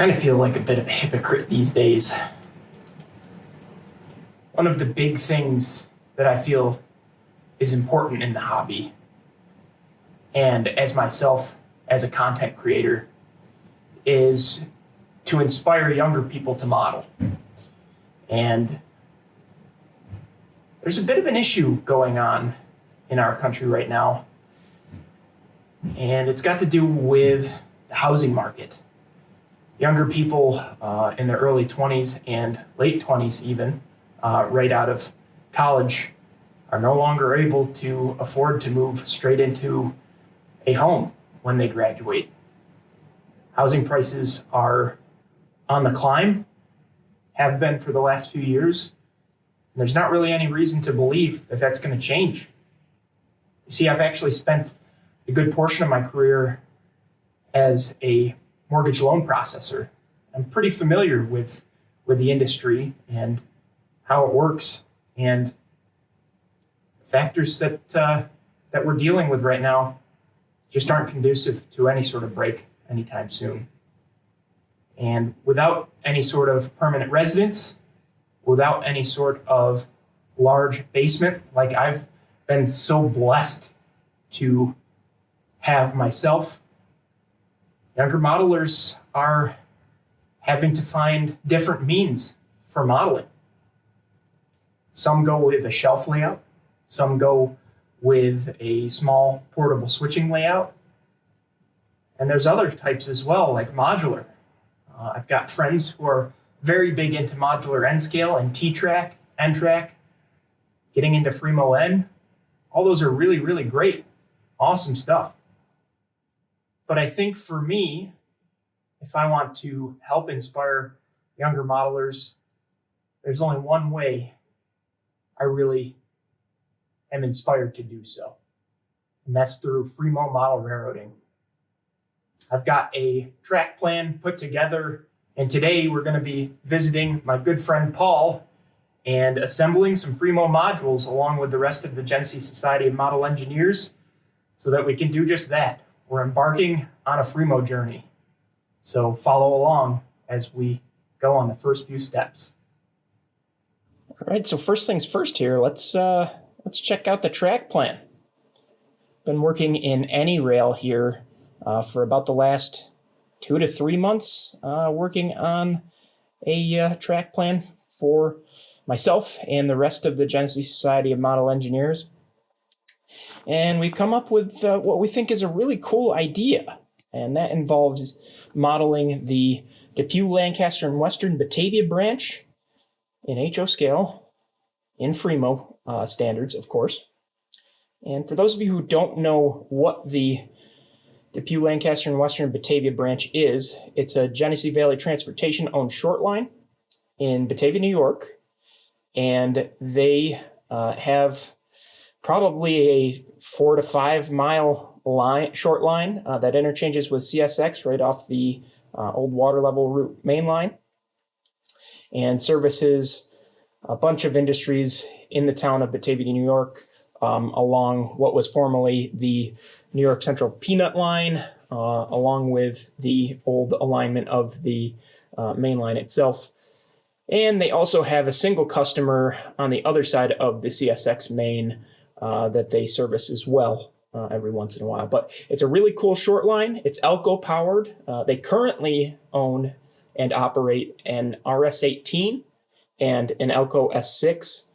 kind of feel like a bit of a hypocrite these days. One of the big things that I feel is important in the hobby, and as myself as a content creator, is to inspire younger people to model. And there's a bit of an issue going on in our country right now, and it's got to do with the housing market. Younger people in their early 20s and late 20s even, right out of college, are no longer able to afford to move straight into a home when they graduate. Housing prices are on the climb, have been for the last few years. And there's not really any reason to believe that that's going to change. You see, I've actually spent a good portion of my career as a mortgage loan processor. I'm pretty familiar with the industry and how it works, and the factors that we're dealing with right now just aren't conducive to any sort of break anytime soon. And without any sort of permanent residence, without any sort of large basement, like I've been so blessed to have myself, younger modelers are having to find different means for modeling. Some go with a shelf layout, some go with a small portable switching layout, and there's other types as well, like modular. I've got friends who are very big into modular N-scale and T-track, N-track, getting into Fremo N. All those are really, really great, awesome stuff. But I think for me, if I want to help inspire younger modelers, there's only one way I really am inspired to do so, and that's through Fremo Model Railroading. I've got a track plan put together, and today we're going to be visiting my good friend Paul and assembling some Fremo modules along with the rest of the Genesee Society of Model Engineers so that we can do just that. We're embarking on a Fremo journey. So follow along as we go on the first few steps. All right, so first things first here, let's check out the track plan. Been working in AnyRail here for about the last 2 to 3 months, working on a track plan for myself and the rest of the Genesee Society of Model Engineers. And we've come up with what we think is a really cool idea, and that involves modeling the Depew, Lancaster, and Western Batavia branch in HO scale, in Fremo standards, of course. And for those of you who don't know what the Depew, Lancaster, and Western Batavia branch is, it's a Genesee Valley Transportation-owned short line in Batavia, New York, and they have probably a 4 to 5 mile short line that interchanges with CSX right off the old water level route main line, and services a bunch of industries in the town of Batavia, New York, along what was formerly the New York Central Peanut Line, along with the old alignment of the main line itself. And they also have a single customer on the other side of the CSX main that they service as well every once in a while. But it's a really cool short line. It's Elco powered. They currently own and operate an RS-18 and an Elco S6.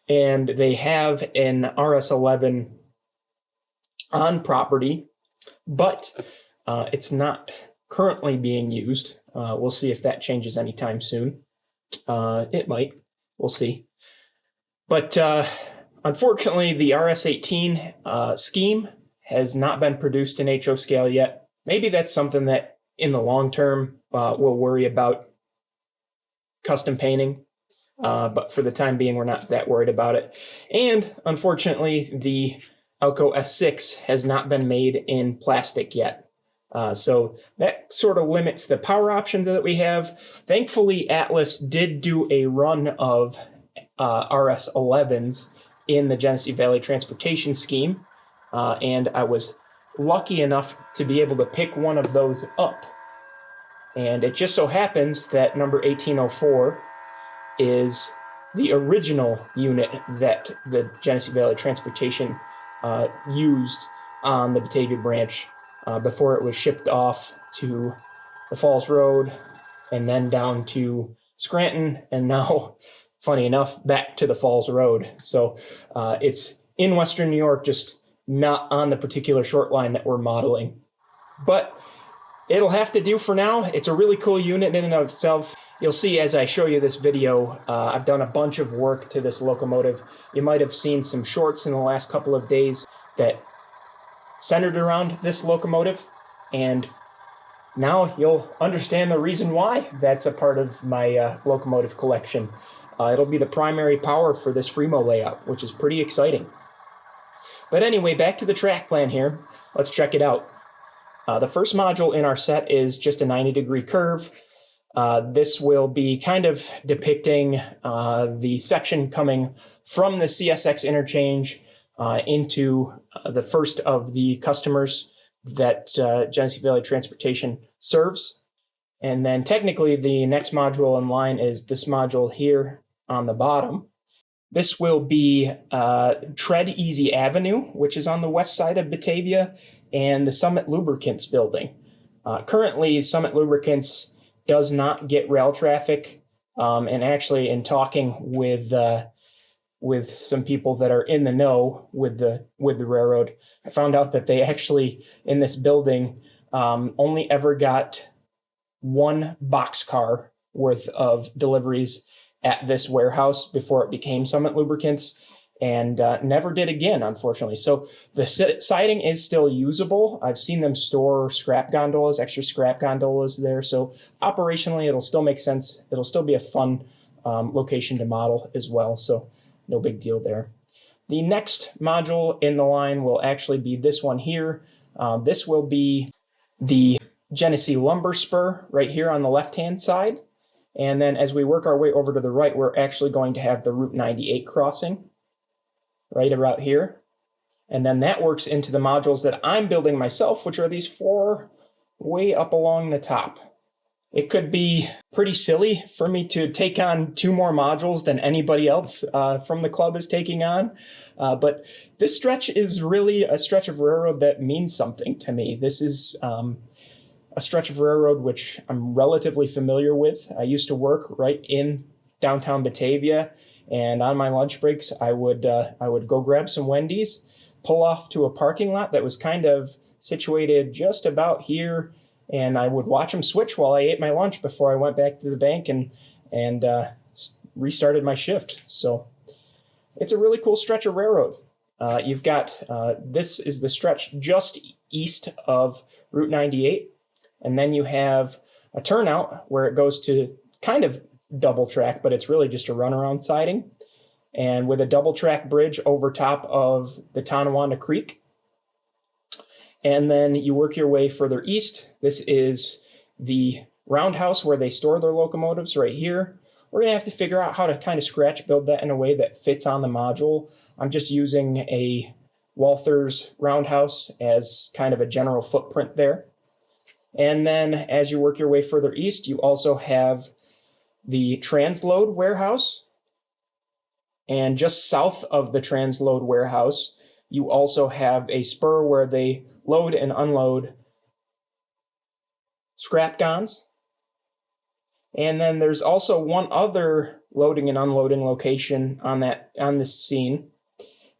And they have an RS-11 on property, but it's not currently being used. We'll see if that changes anytime soon. It might. We'll see. But unfortunately, the RS-18 scheme has not been produced in HO scale yet. Maybe that's something that in the long term we'll worry about custom painting. But for the time being, we're not that worried about it. And unfortunately, the Elco S6 has not been made in plastic yet. So that sort of limits the power options that we have. Thankfully, Atlas did do a run of RS-11s in the Genesee Valley Transportation Scheme. And I was lucky enough to be able to pick one of those up. And it just so happens that number 1804 is the original unit that the Genesee Valley Transportation used on the Batavia branch before it was shipped off to the Falls Road and then down to Scranton, and now, funny enough, back to the Falls Road. So it's in Western New York, just not on the particular short line that we're modeling. But it'll have to do for now. It's a really cool unit in and of itself. You'll see as I show you this video, I've done a bunch of work to this locomotive. You might have seen some shorts in the last couple of days that centered around this locomotive, and now you'll understand the reason why that's a part of my locomotive collection. It'll be the primary power for this Fremo layout, which is pretty exciting. But anyway, back to the track plan here. Let's check it out. The first module in our set is just a 90-degree curve. This will be kind of depicting the section coming from the CSX interchange into the first of the customers that Genesee Valley Transportation serves. And then technically the next module in line is this module here on the bottom. This will be Tread Easy Avenue, which is on the west side of Batavia, and the Summit Lubricants building. Currently, Summit Lubricants does not get rail traffic, and actually in talking with some people that are in the know with the railroad, I found out that they actually, in this building, only ever got one boxcar worth of deliveries at this warehouse before it became Summit Lubricants, and never did again, unfortunately. So the siding is still usable. I've seen them store scrap gondolas, extra scrap gondolas there. So operationally, it'll still make sense. It'll still be a fun location to model as well. So no big deal there. The next module in the line will actually be this one here. This will be the Genesee Lumber Spur right here on the left-hand side. And then as we work our way over to the right, we're actually going to have the Route 98 crossing right about here. And then that works into the modules that I'm building myself, which are these four way up along the top. It could be pretty silly for me to take on two more modules than anybody else from the club is taking on. But this stretch is really a stretch of railroad that means something to me. This is a stretch of railroad which I'm relatively familiar with. I used to work right in downtown Batavia, and on my lunch breaks, I would go grab some Wendy's, pull off to a parking lot that was kind of situated just about here, and I would watch them switch while I ate my lunch before I went back to the bank and restarted my shift. So it's a really cool stretch of railroad. You've got, this is the stretch just east of Route 98. And then you have a turnout where it goes to kind of double track, but it's really just a runaround siding. And with a double track bridge over top of the Tonawanda Creek. And then you work your way further east. This is the roundhouse where they store their locomotives right here. We're going to have to figure out how to kind of scratch build that in a way that fits on the module. I'm just using a Walther's roundhouse as kind of a general footprint there. And then as you work your way further east, you also have the transload warehouse. And just south of the transload warehouse, you also have a spur where they load and unload scrap gons. And then there's also one other loading and unloading location on this scene.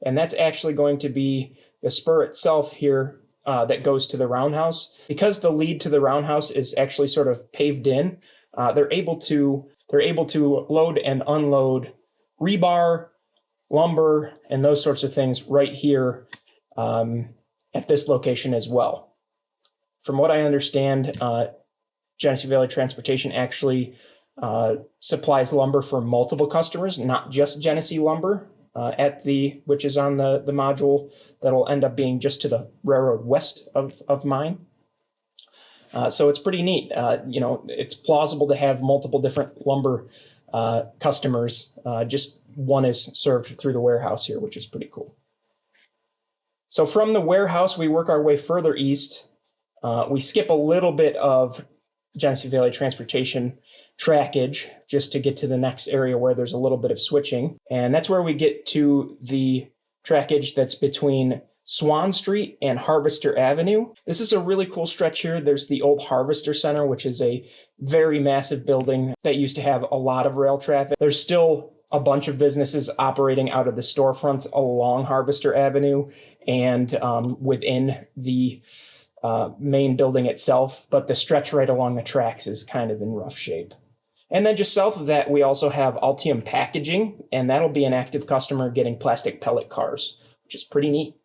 And that's actually going to be the spur itself here that goes to the roundhouse. Because the lead to the roundhouse is actually sort of paved in, they're able to load and unload rebar, lumber, and those sorts of things right here at this location as well. From what I understand, Genesee Valley Transportation actually supplies lumber for multiple customers, not just Genesee Lumber, which is on the module that'll end up being just to the railroad west of mine. So it's pretty neat. It's plausible to have multiple different lumber customers. Just one is served through the warehouse here, which is pretty cool. So from the warehouse, we work our way further east. We skip a little bit of Genesee Valley Transportation trackage just to get to the next area where there's a little bit of switching. And that's where we get to the trackage that's between Swan Street and Harvester Avenue. This is a really cool stretch here. There's the old Harvester Center, which is a very massive building that used to have a lot of rail traffic. There's still a bunch of businesses operating out of the storefronts along Harvester Avenue and within the main building itself, but the stretch right along the tracks is kind of in rough shape. And then just south of that, we also have Altium Packaging, and that'll be an active customer getting plastic pellet cars, which is pretty neat.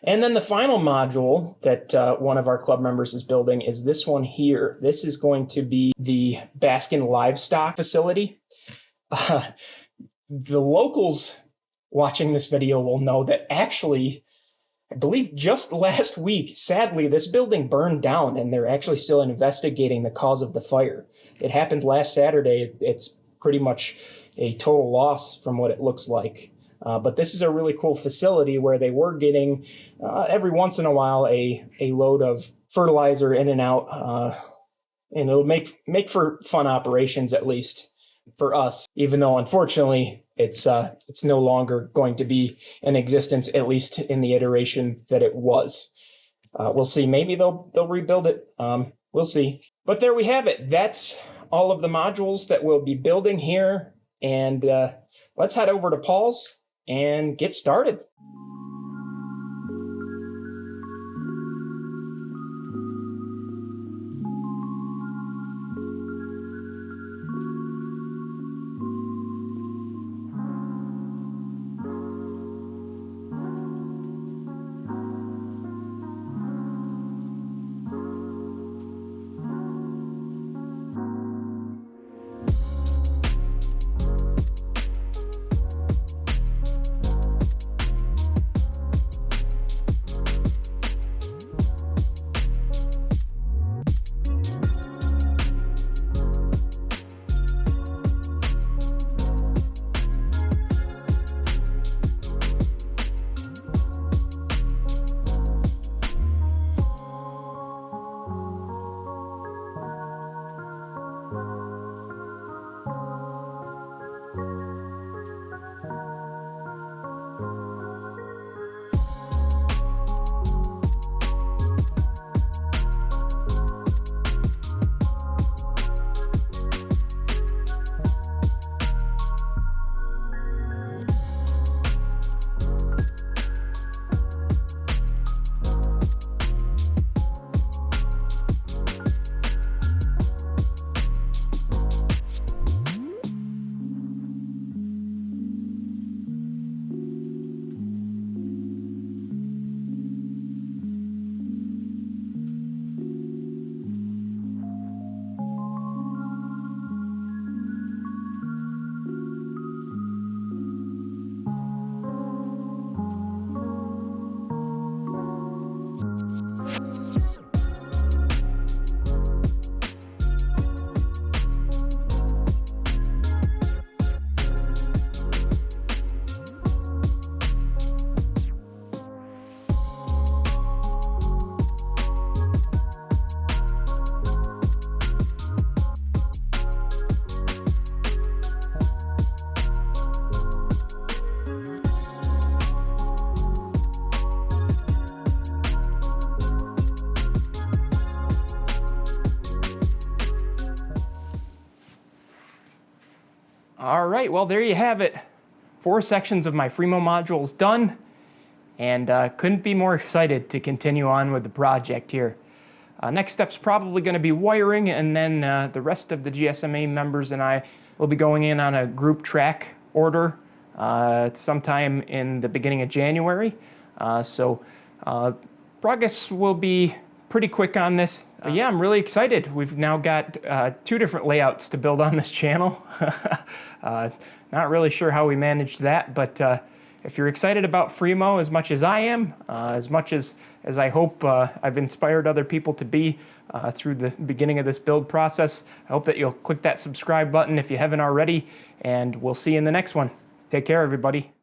And then the final module that one of our club members is building is this one here. This is going to be the Baskin Livestock facility. The locals watching this video will know that actually, I believe just last week, sadly, this building burned down and they're actually still investigating the cause of the fire. It happened last Saturday. It's pretty much a total loss from what it looks like. But this is a really cool facility where they were getting every once in a while a load of fertilizer in and out. And it'll make for fun operations, at least for us, even though unfortunately it's no longer going to be in existence, at least in the iteration that it was. We'll see. Maybe they'll rebuild it. We'll see. But there we have it. That's all of the modules that we'll be building here. And let's head over to Paul's and get started. All right, well, there you have it. 4 sections of my Fremo modules done, and couldn't be more excited to continue on with the project here. Next step's probably going to be wiring, and then the rest of the GSMA members and I will be going in on a group track order sometime in the beginning of January. So progress will be pretty quick on this. But yeah, I'm really excited. We've now got 2 different layouts to build on this channel. Not really sure how we managed that, but if you're excited about Fremo as much as I am, as much as I hope I've inspired other people to be through the beginning of this build process, I hope that you'll click that subscribe button if you haven't already, and we'll see you in the next one. Take care, everybody.